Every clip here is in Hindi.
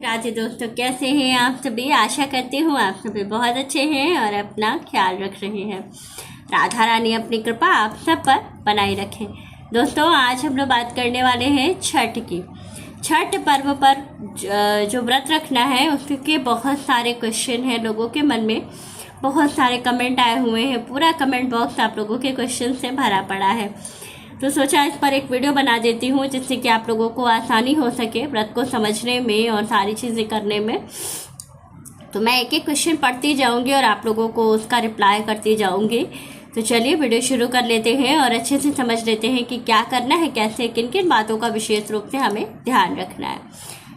राधे दोस्तों, कैसे हैं आप सभी। आशा करती हूँ आप सभी बहुत अच्छे हैं और अपना ख्याल रख रहे हैं। राधा रानी अपनी कृपा आप सब पर बनाए रखें। दोस्तों, आज हम लोग बात करने वाले हैं छठ की। छठ पर्व पर जो व्रत रखना है उसके बहुत सारे क्वेश्चन हैं लोगों के मन में। बहुत सारे कमेंट आए हुए हैं, पूरा कमेंट बॉक्स आप लोगों के क्वेश्चन से भरा पड़ा है। तो सोचा इस पर एक वीडियो बना देती हूँ जिससे कि आप लोगों को आसानी हो सके व्रत को समझने में और सारी चीज़ें करने में। तो मैं एक एक क्वेश्चन पढ़ती जाऊँगी और आप लोगों को उसका रिप्लाई करती जाऊँगी। तो चलिए वीडियो शुरू कर लेते हैं और अच्छे से समझ लेते हैं कि क्या करना है, कैसे, किन किन बातों का विशेष रूप से हमें ध्यान रखना है।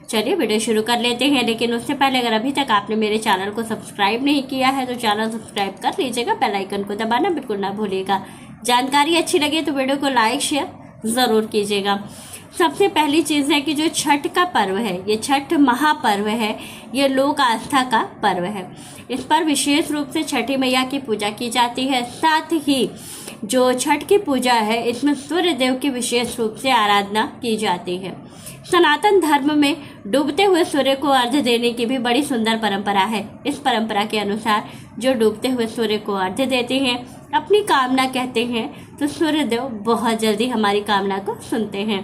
चलिए वीडियो शुरू कर लेते हैं। लेकिन उससे पहले अगर अभी तक आपने मेरे चैनल को सब्सक्राइब नहीं किया है तो चैनल सब्सक्राइब कर लीजिएगा, बेल आइकन को दबाना बिल्कुल ना भूलिएगा। जानकारी अच्छी लगे तो वीडियो को लाइक शेयर ज़रूर कीजिएगा। सबसे पहली चीज़ है कि जो छठ का पर्व है, ये छठ महापर्व है, ये लोक आस्था का पर्व है। इस पर विशेष रूप से छठी मैया की पूजा की जाती है। साथ ही जो छठ की पूजा है इसमें सूर्य देव की विशेष रूप से आराधना की जाती है। सनातन धर्म में डूबते हुए सूर्य को अर्घ्य देने की भी बड़ी सुंदर परंपरा है। इस परंपरा के अनुसार जो डूबते हुए सूर्य को अर्घ्य देते हैं, अपनी कामना कहते हैं, तो सूर्य देव बहुत जल्दी हमारी कामना को सुनते हैं।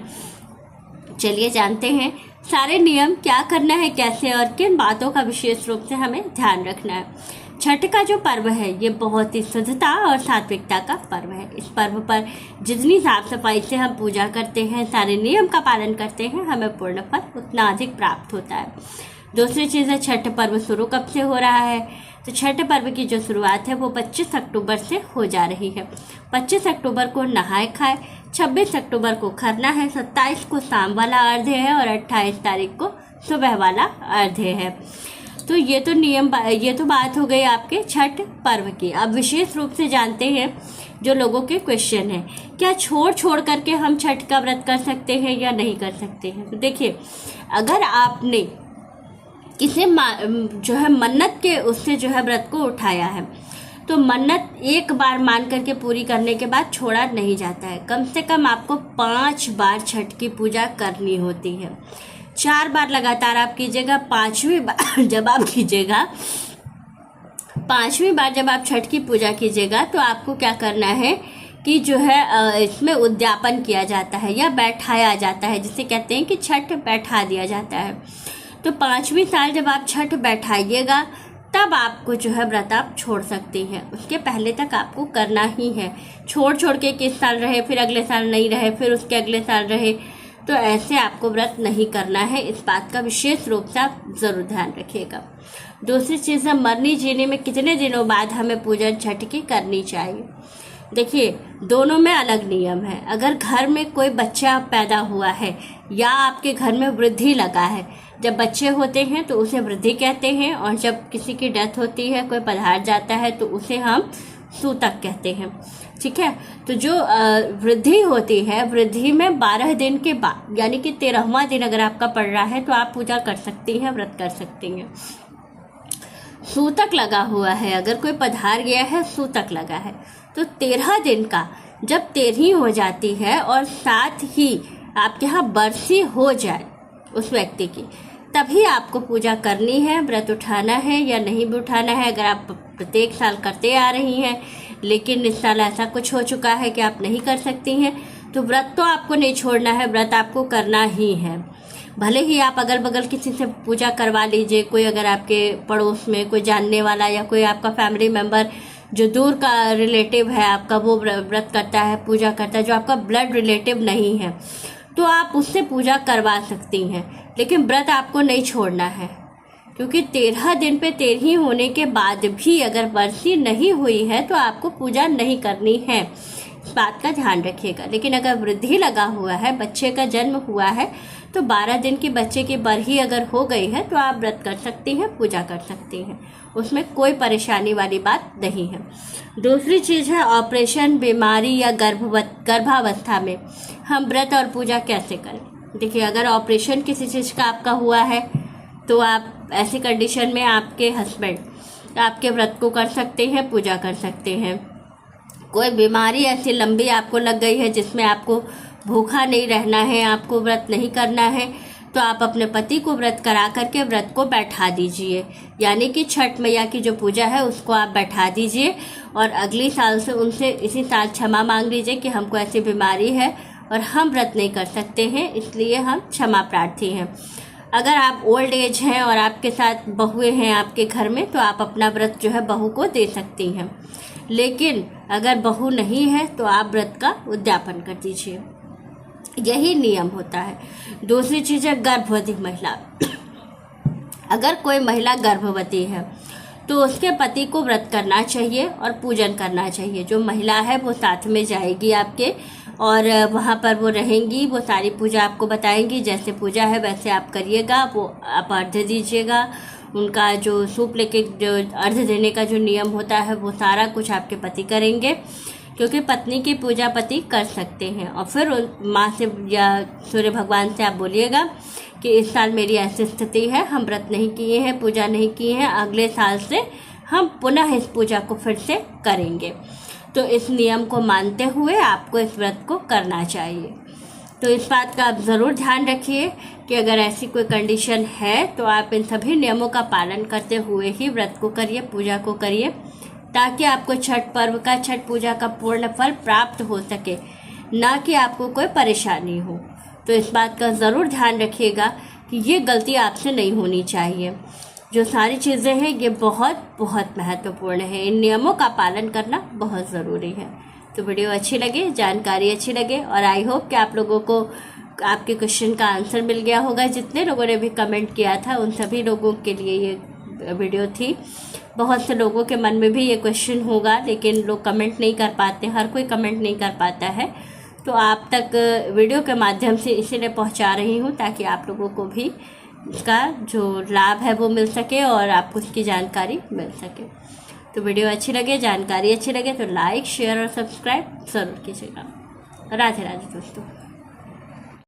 चलिए जानते हैं सारे नियम, क्या करना है, कैसे और किन बातों का विशेष रूप से हमें ध्यान रखना है। छठ का जो पर्व है ये बहुत ही शुद्धता और सात्विकता का पर्व है। इस पर्व पर जितनी साफ सफाई से हम पूजा करते हैं, सारे नियम का पालन करते हैं, हमें पूर्ण फल उतना अधिक प्राप्त होता है। दूसरी चीज़ है छठ पर्व शुरू कब से हो रहा है। तो छठ पर्व की जो शुरुआत है वो 25 अक्टूबर से हो जा रही है। 25 अक्टूबर को नहाए खाए, 26 अक्टूबर को खरना है, 27 को शाम वाला अर्घ्य है और 28 तारीख को सुबह वाला अर्घ्य है। तो ये तो बात हो गई आपके छठ पर्व की। अब विशेष रूप से जानते हैं जो लोगों के क्वेश्चन है, क्या छोड़ करके हम छठ का व्रत कर सकते हैं या नहीं कर सकते हैं। तो देखिए, अगर आपने किसी जो है मन्नत के उससे जो है व्रत को उठाया है तो मन्नत एक बार मान करके पूरी करने के बाद छोड़ा नहीं जाता है। कम से कम आपको 5 बार छठ की पूजा करनी होती है। 4 बार लगातार आप कीजिएगा, 5वीं बार जब आप कीजिएगा, 5वीं बार जब आप छठ की पूजा कीजिएगा तो आपको क्या करना है कि जो है इसमें उद्यापन किया जाता है या बैठाया जाता है, जिसे कहते हैं कि छठ बैठा दिया जाता है। तो 5वीं साल जब आप छठ बैठाइएगा तब आपको जो है व्रत आप छोड़ सकते हैं। उसके पहले तक आपको करना ही है। छोड़ के किस साल रहे, फिर अगले साल नहीं रहे, फिर उसके अगले साल रहे, तो ऐसे आपको व्रत नहीं करना है। इस बात का विशेष रूप से आप ज़रूर ध्यान रखिएगा। दूसरी चीज़ है मरने जीने में कितने दिनों बाद हमें पूजा छठ की करनी चाहिए। देखिए, दोनों में अलग नियम है। अगर घर में कोई बच्चा पैदा हुआ है या आपके घर में वृद्धि लगा है, जब बच्चे होते हैं तो उसे वृद्धि कहते हैं, और जब किसी की डेथ होती है, कोई पधार जाता है, तो उसे हम सूतक कहते हैं। ठीक है। तो जो वृद्धि होती है, वृद्धि में 12 दिन के बाद यानी कि 13वां दिन अगर आपका पड़ रहा है तो आप पूजा कर सकती हैं, व्रत कर सकती हैं। सूतक लगा हुआ है, अगर कोई पधार गया है, सूतक लगा है, तो 13 दिन का जब 13वीं हो जाती है और साथ ही आपके यहाँ बरसी हो जाए उस व्यक्ति की, तभी आपको पूजा करनी है, व्रत उठाना है या नहीं भी उठाना है। अगर आप प्रत्येक साल करते आ रही हैं लेकिन इस साल ऐसा कुछ हो चुका है कि आप नहीं कर सकती हैं, तो व्रत तो आपको नहीं छोड़ना है, व्रत आपको करना ही है। भले ही आप अगल बगल किसी से पूजा करवा लीजिए, कोई अगर आपके पड़ोस में कोई जानने वाला या कोई आपका फैमिली मेम्बर जो दूर का रिलेटिव है आपका, वो व्रत करता है, पूजा करता है, जो आपका ब्लड रिलेटिव नहीं है, तो आप उससे पूजा करवा सकती हैं। लेकिन व्रत आपको नहीं छोड़ना है, क्योंकि 13 दिन पे 13वीं होने के बाद भी अगर बरसी नहीं हुई है तो आपको पूजा नहीं करनी है। इस बात का ध्यान रखिएगा। लेकिन अगर वृद्धि लगा हुआ है, बच्चे का जन्म हुआ है, तो 12 दिन की बच्चे की बरही अगर हो गई है तो आप व्रत कर सकती हैं, पूजा कर सकती हैं, उसमें कोई परेशानी वाली बात नहीं है। दूसरी चीज़ है ऑपरेशन, बीमारी या गर्भावस्था में हम व्रत और पूजा कैसे करें। देखिए, अगर ऑपरेशन किसी चीज़ का आपका हुआ है तो आप ऐसी कंडीशन में आपके हस्बैंड आपके व्रत को कर सकते हैं, पूजा कर सकते हैं। कोई बीमारी ऐसी लंबी आपको लग गई है जिसमें आपको भूखा नहीं रहना है, आपको व्रत नहीं करना है, तो आप अपने पति को व्रत करा करके व्रत को बैठा दीजिए, यानी कि छठ मैया की जो पूजा है उसको आप बैठा दीजिए और अगले साल से उनसे इसी साल क्षमा मांग लीजिए कि हमको ऐसी बीमारी है और हम व्रत नहीं कर सकते हैं, इसलिए हम क्षमा प्रार्थी हैं। अगर आप ओल्ड एज हैं और आपके साथ बहुएं हैं आपके घर में, तो आप अपना व्रत जो है बहू को दे सकती हैं। लेकिन अगर बहू नहीं है तो आप व्रत का उद्यापन कर दीजिए, यही नियम होता है। दूसरी चीज़ है गर्भवती महिला। अगर कोई महिला गर्भवती है तो उसके पति को व्रत करना चाहिए और पूजन करना चाहिए। जो महिला है वो साथ में जाएगी आपके और वहाँ पर वो रहेंगी, वो सारी पूजा आपको बताएंगी। जैसे पूजा है वैसे आप करिएगा, वो आप अर्घ्य दीजिएगा। उनका जो सूप लेके जो अर्घ्य देने का जो नियम होता है वो सारा कुछ आपके पति करेंगे, क्योंकि पत्नी की पूजा पति कर सकते हैं। और फिर माँ से या सूर्य भगवान से आप बोलिएगा कि इस साल मेरी ऐसी स्थिति है, हम व्रत नहीं किए हैं, पूजा नहीं किए हैं, अगले साल से हम पुनः इस पूजा को फिर से करेंगे। तो इस नियम को मानते हुए आपको इस व्रत को करना चाहिए। तो इस बात का आप ज़रूर ध्यान रखिए कि अगर ऐसी कोई कंडीशन है तो आप इन सभी नियमों का पालन करते हुए ही व्रत को करिए, पूजा को करिए, ताकि आपको छठ पर्व का, छठ पूजा का पूर्ण फल प्राप्त हो सके, ना कि आपको कोई परेशानी हो। तो इस बात का ज़रूर ध्यान रखिएगा कि ये गलती आपसे नहीं होनी चाहिए। जो सारी चीज़ें हैं ये बहुत बहुत महत्वपूर्ण है, इन नियमों का पालन करना बहुत ज़रूरी है। तो वीडियो अच्छी लगे, जानकारी अच्छी लगे और आई होप कि आप लोगों को आपके क्वेश्चन का आंसर मिल गया होगा। जितने लोगों ने भी कमेंट किया था उन सभी लोगों के लिए ये वीडियो थी। बहुत से लोगों के मन में भी ये क्वेश्चन होगा, लेकिन लोग कमेंट नहीं कर पाते, हर कोई कमेंट नहीं कर पाता है। तो आप तक वीडियो के माध्यम से इसीलिए पहुंचा रही हूं ताकि आप लोगों को भी इसका जो लाभ है वो मिल सके और आपको इसकी जानकारी मिल सके। तो वीडियो अच्छी लगे, जानकारी अच्छी लगे तो लाइक, शेयर और सब्सक्राइब ज़रूर कीजिएगा। राधे राधे दोस्तों।